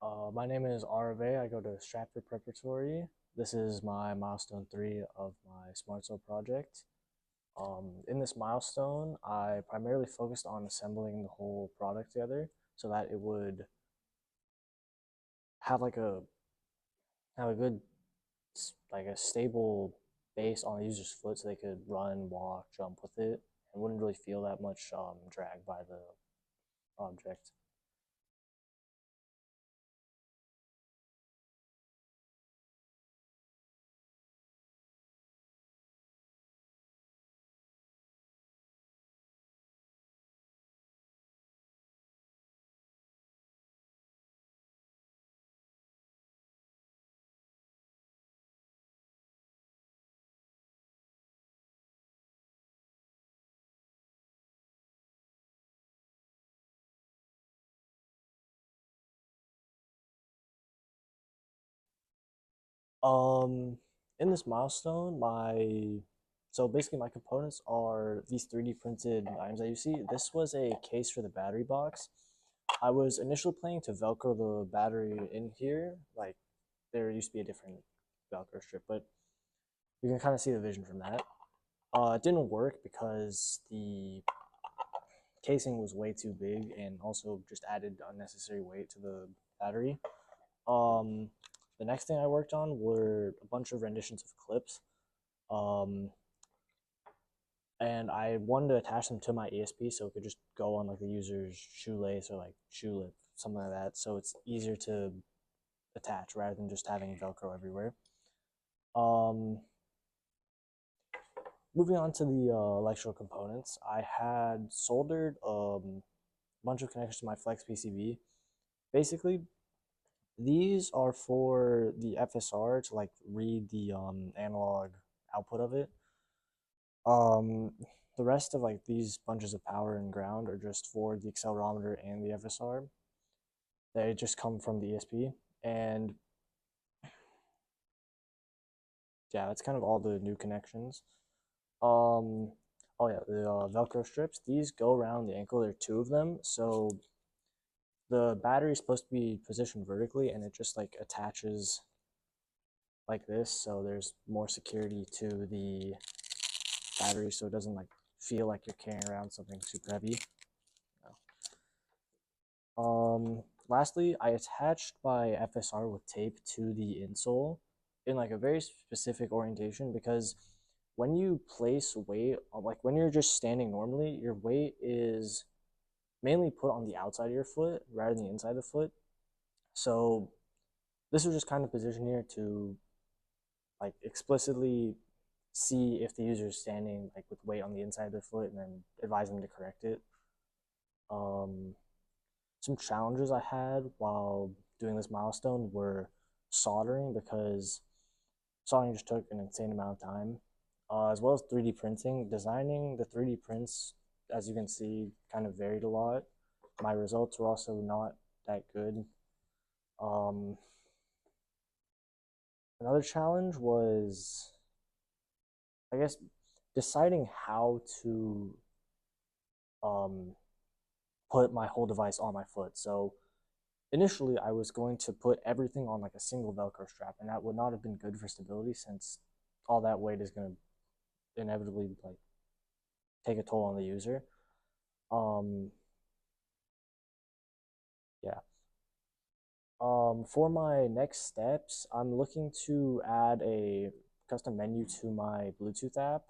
My name is Aarav A. I go to Stratford Preparatory. This is my milestone 3 of my Smart Soul project. In this milestone, I primarily focused on assembling the whole product together so that it would have a good a stable base on the user's foot so they could run, walk, jump with it, and wouldn't really feel that much drag by the object. Um, in this milestone, basically my components are these 3D printed items that you see. This was a case for the battery box. I was initially planning to Velcro the battery in here. Like there used to be a different Velcro strip, but you can kind of see the vision from that. It didn't work because the casing was way too big and also just added unnecessary weight to the battery. Um, the next thing I worked on were a bunch of renditions of clips. Um, and I wanted to attach them to my ESP so it could just go on like the user's shoelace or like shoe lip, something like that. So it's easier to attach rather than just having Velcro everywhere. Um, Moving on to the electrical components, I had soldered a bunch of connections to my Flex PCB. Basically, these are for the FSR to like read the analog output of it. Um, the rest of like these bunches of power and ground are just for the accelerometer and the FSR. They just come from the ESP, and yeah, that's kind of all the new connections. Um, oh yeah, the Velcro strips. These go around the ankle. There are two of them, so the battery is supposed to be positioned vertically, and it just like attaches like this, so there's more security to the battery, so it doesn't like feel like you're carrying around something super heavy. Lastly, I attached my FSR with tape to the insole in like a very specific orientation because when you place weight, like when you're just standing normally, your weight is mainly put on the outside of your foot rather than the inside of the foot. So this was just kind of positioned here to like explicitly see if the user is standing like with weight on the inside of their foot and then advise them to correct it. Um, some challenges I had while doing this milestone were soldering because soldering just took an insane amount of time, as well as 3D printing. Designing the 3D prints, as you can see, kind of varied a lot. My results were also not that good. Um, Another challenge was, I guess, deciding how to um, put my whole device on my foot. So initially, I was going to put everything on like a single Velcro strap, and that would not have been good for stability since all that weight is going to inevitably like take a toll on the user. Um, yeah. For my next steps, I'm looking to add a custom menu to my Bluetooth app